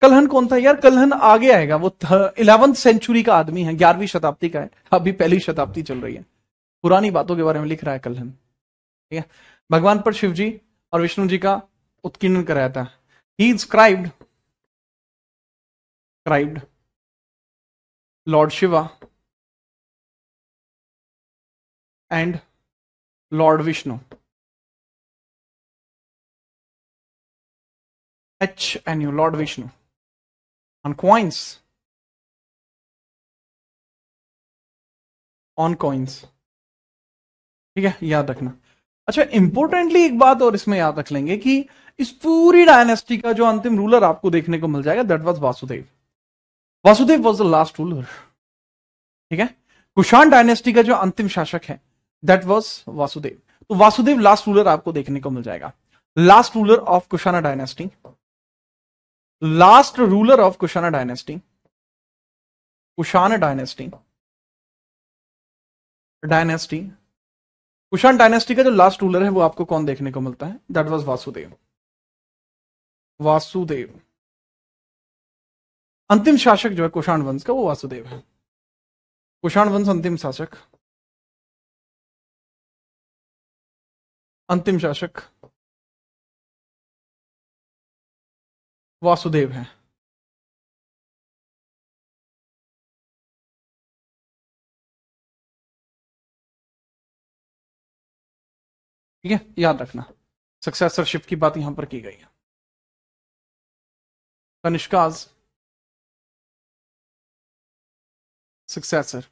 कल्हण कौन था यार? कल्हण आगे आएगा, वो 11वीं सेंचुरी का आदमी है, 11वीं शताब्दी का है। अभी पहली शताब्दी चल रही है, पुरानी बातों के बारे में लिख रहा है कल्हण। ठीक है, भगवान पर शिव जी और विष्णु जी का उत्कीर्णन कराया था। He inscribed lord Shiva and lord Vishnu, HNU, lord Vishnu, on coins, on coins. ठीक है, याद रखना। अच्छा, इंपोर्टेंटली एक बात और इसमें याद रख लेंगे कि इस पूरी डायनेस्टी का जो अंतिम रूलर आपको देखने को मिल जाएगा, that was Vasudev. Vasudev was the last ruler. ठीक है, कुषाण डायनेस्टी का जो अंतिम शासक है दैट वाज वासुदेव। तो वासुदेव लास्ट रूलर आपको देखने को मिल जाएगा। Last ruler of Kushana dynasty, last ruler of Kushana dynasty, Kushan dynasty, dynasty, Kushan dynasty का जो लास्ट रूलर है वो आपको कौन देखने को मिलता है? That was Vasudev. वासुदेव अंतिम शासक जो है कुषाण वंश का, वो वासुदेव है। कुषाण वंश अंतिम शासक, अंतिम शासक वासुदेव है। ठीक है, याद रखना। सक्सेसरशिप की बात यहां पर की गई है। कनिष्काज सक्सेसर।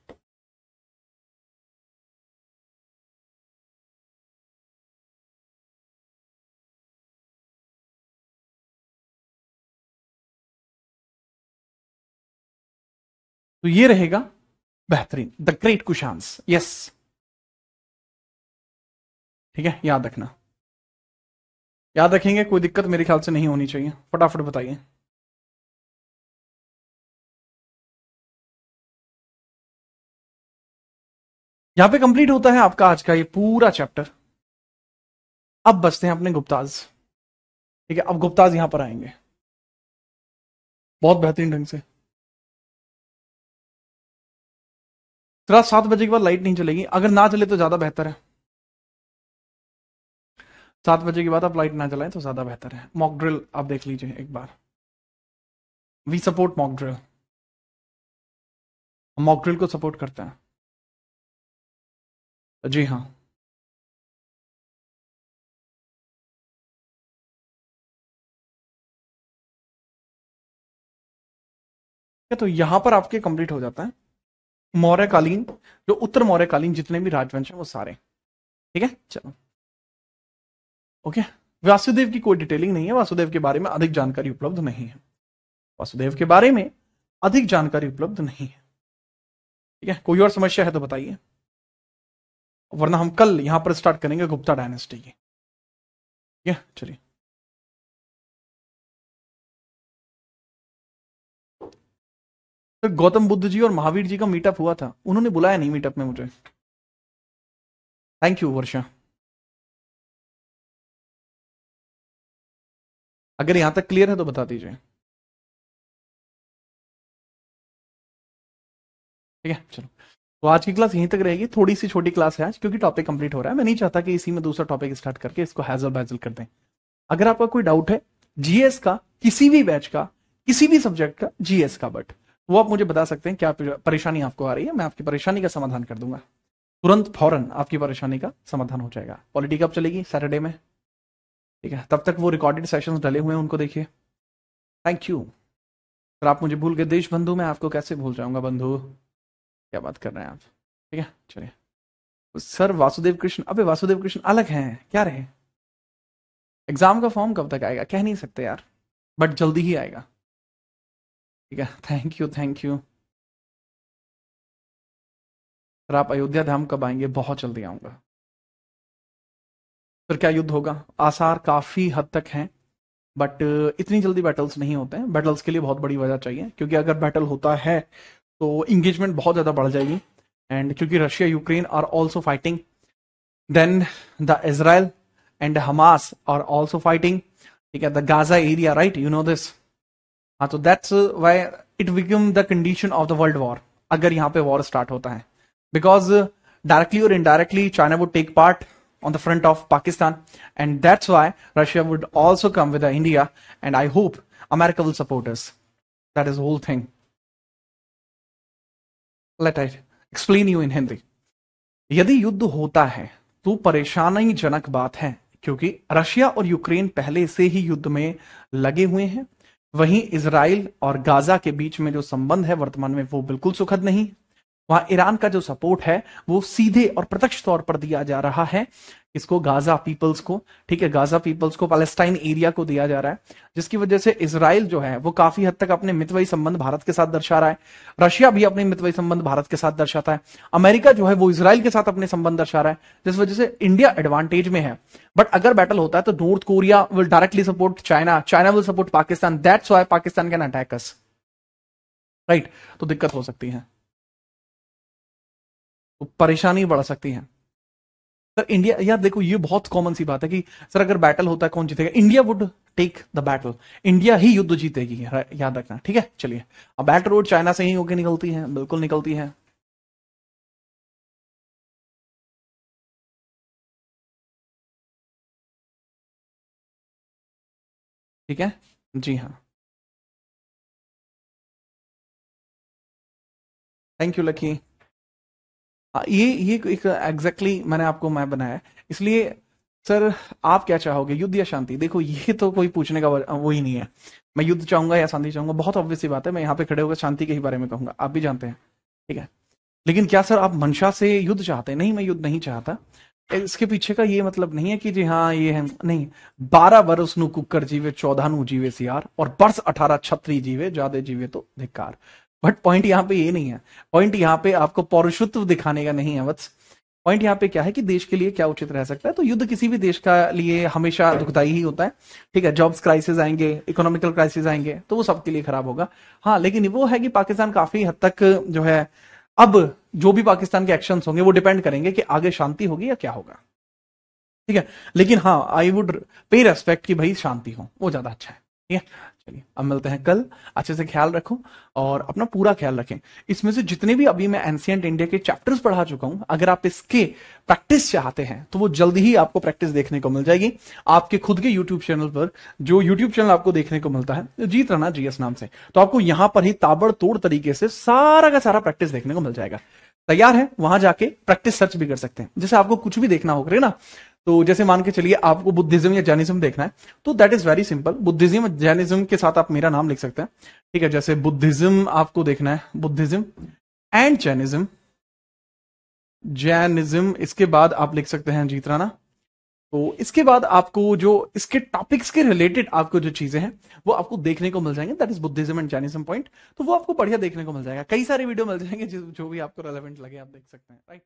तो ये रहेगा बेहतरीन, द ग्रेट कुशान्स। यस, ठीक है, याद रखना, याद रखेंगे, कोई दिक्कत मेरे ख्याल से नहीं होनी चाहिए। फटाफट बताइए। यहां पे कंप्लीट होता है आपका आज का ये पूरा चैप्टर। अब बचते हैं अपने गुप्ताज। ठीक है, अब गुप्ताज यहां पर आएंगे बहुत बेहतरीन ढंग से। रात 7 बजे के बाद लाइट नहीं चलेगी, अगर ना चले तो ज्यादा बेहतर है। 7 बजे के बाद आप लाइट ना चलाएं तो ज्यादा बेहतर है। मॉक ड्रिल आप देख लीजिए एक बार, वी सपोर्ट मॉक ड्रिल, हम मॉक ड्रिल को सपोर्ट करते हैं। जी हाँ, तो यहां पर आपके कंप्लीट हो जाता है मौर्यकालीन, जो उत्तर मौर्यकालीन जितने भी राजवंश हैं वो सारे। ठीक है, चलो ओके। वासुदेव की कोई डिटेलिंग नहीं है, वासुदेव के बारे में अधिक जानकारी उपलब्ध नहीं है, वासुदेव के बारे में अधिक जानकारी उपलब्ध नहीं है। ठीक है, कोई और समस्या है तो बताइए, वरना हम कल यहां पर स्टार्ट करेंगे गुप्ता डायनेस्टी की। ठीक है, चलिए। तो गौतम बुद्ध जी और महावीर जी का मीटअप हुआ था, उन्होंने बुलाया नहीं मीटअप में मुझे। थैंक यू वर्षा। अगर यहां तक क्लियर है तो बता दीजिए। ठीक है, चलो, तो आज की क्लास यहीं तक रहेगी। थोड़ी सी छोटी क्लास है आज, क्योंकि टॉपिक कंप्लीट हो रहा है। मैं नहीं चाहता कि इसी में दूसरा टॉपिक स्टार्ट करके इसको हैजल बैजल कर दें। अगर आपका कोई डाउट है जीएस का, किसी भी बैच का, किसी भी सब्जेक्ट का, जीएस का, बट वो आप मुझे बता सकते हैं क्या परेशानी आपको आ रही है, मैं आपकी परेशानी का समाधान कर दूंगा। तुरंत फौरन आपकी परेशानी का समाधान हो जाएगा। पॉलिटी कब चलेगी? सैटरडे में। ठीक है, तब तक वो रिकॉर्डेड सेशंस डले हुए हैं, उनको देखिए। Thank you. अगर आप मुझे भूल गए देश बंधु, मैं आपको कैसे भूल जाऊंगा बंधु, क्या बात कर रहे हैं आप। ठीक है, चलिए। सर वासुदेव कृष्ण, अबे वासुदेव कृष्ण अलग हैं क्या रहे? एग्जाम का फॉर्म कब तक आएगा कह नहीं सकते यार, बट जल्दी ही आएगा। ठीक है, thank you thank you. Sir आप अयोध्या धाम कब आएंगे? बहुत जल्दी आऊंगा। फिर क्या युद्ध होगा? आसार काफी हद तक हैं, बट इतनी जल्दी बैटल्स नहीं होते हैं। बैटल्स के लिए बहुत बड़ी वजह चाहिए, क्योंकि अगर बैटल होता है तो इंगेजमेंट बहुत ज्यादा बढ़ जाएगी। एंड क्योंकि Russia Ukraine are also fighting, then the Israel and Hamas are also fighting. ठीक है, the Gaza area, right, you know this. हाँ, तो that's why it become the condition of the world war, अगर यहाँ पे war start होता है। Because directly और indirectly China would take part on the front of Pakistan, and that's why Russia would also come with India, and I hope America will support us. That is the whole thing. Let I explain you in Hindi. यदि युद्ध होता है तो परेशानीजनक बात है, क्योंकि Russia और Ukraine पहले से ही युद्ध में लगे हुए हैं। वहीं इजराइल और गाजा के बीच में जो संबंध है वर्तमान में वो बिल्कुल सुखद नहीं। वहां ईरान का जो सपोर्ट है वो सीधे और प्रत्यक्ष तौर पर दिया जा रहा है इसको, गाजा पीपल्स को। ठीक है, गाजा पीपल्स को, पैलेस्टाइन एरिया को दिया जा रहा है, जिसकी वजह से इजराइल जो है वो काफी हद तक अपने मितव्ययी संबंध भारत के साथ दर्शा रहा है। रशिया भी अपने मितव्ययी संबंध भारत के साथ दर्शाता है। अमेरिका जो है वो इजराइल के साथ अपने संबंध दर्शा रहा है, जिस वजह से इंडिया एडवांटेज में है। बट अगर बैटल होता है तो north Korea will directly support China, China will support Pakistan, that's why Pakistan can attack us, right. तो दिक्कत हो सकती है, तो परेशानी बढ़ सकती है। सर इंडिया, यार देखो ये बहुत कॉमन सी बात है कि सर अगर बैटल होता है कौन जीतेगा? India would take the battle, India ही युद्ध जीतेगी, याद रखना। ठीक है, चलिए। अब बैटल रोड चाइना से ही होकर निकलती है, बिल्कुल निकलती है। ठीक है, जी हाँ, थैंक यू लकी। ये एक एग्जैक्टली मैंने आपको मैप बनाया है, इसलिए सर आप क्या चाहोगे, युद्ध या शांति? देखो ये तो कोई पूछने का वो ही नहीं है, मैं युद्ध चाहूंगा या शांति चाहूंगा, बहुत ऑब्वियस सी बात है। मैं यहाँ पे खड़े होकर शांति के ही बारे में कहूंगा, आप भी जानते हैं। ठीक है, लेकिन क्या सर आप मंशा से युद्ध चाहते हैं? नहीं, मैं युद्ध नहीं चाहता। इसके पीछे का ये मतलब नहीं है कि जी हाँ ये है, नहीं। 12 बरस नु कुकर जीवे 14 नु जीवे सियार, और बरस 18 छत्री जीवे, ज्यादा जीवे तो धिक्कार। बट पॉइंट यहाँ पे ये नहीं है। पॉइंट यहाँ पे आपको पौरुषत्व दिखाने का नहीं है वत्स। पॉइंट यहाँ पे क्या है कि देश के लिए क्या उचित रह सकता है। तो युद्ध किसी भी देश का लिए हमेशा दुखदाई ही होता है, ठीक है। जॉब्स क्राइसिस आएंगे, इकोनॉमिकल क्राइसिस आएंगे, तो वो सबके लिए खराब होगा। हाँ, लेकिन वो है कि पाकिस्तान काफी हद तक जो है, अब जो भी पाकिस्तान के एक्शंस होंगे वो डिपेंड करेंगे कि आगे शांति होगी या क्या होगा, ठीक है। लेकिन हाँ, आई वुड पे रेस्पेक्ट कि भाई शांति हो, वो ज्यादा अच्छा है, ठीक है। चलिए अब मिलते हैं कल। अच्छे से ख्याल रखो और अपना पूरा ख्याल रखें। इसमें से जितने भी अभी मैं एंशिएंट इंडिया के चैप्टर्स पढ़ा चुका हूं, अगर आप इसके प्रैक्टिस चाहते हैं तो वो जल्दी ही आपको प्रैक्टिस देखने को मिल जाएगी आपके खुद के यूट्यूब चैनल पर। जो यूट्यूब चैनल आपको देखने को मिलता है जीत राणा जीएस नाम से, तो आपको यहां पर ही ताबड़तोड़ तरीके से सारा का सारा प्रैक्टिस देखने को मिल जाएगा। तैयार है? वहां जाके प्रैक्टिस सर्च भी कर सकते हैं। जैसे आपको कुछ भी देखना हो करे ना, तो जैसे मान के चलिए आपको बुद्धिज्म या जैनिज्म देखना है, तो that is very simple. Buddhism Jainism के साथ आप मेरा नाम लिख सकते हैं, ठीक है। जैसे बुद्धिज्म आपको देखना है, बुद्धिज्म एंड जैनिज्म, जैनिज्म, इसके बाद आप लिख सकते हैं जीत राणा। तो इसके बाद आपको जो इसके टॉपिक्स के रिलेटेड आपको जो चीजें हैं वो आपको देखने को मिल जाएंगे, that is Buddhism and Jainism point. तो वो आपको बढ़िया देखने को मिल जाएगा, कई सारे वीडियो मिल जाएंगे जो भी आपको रेलेवेंट लगे आप देख सकते हैं, राइट।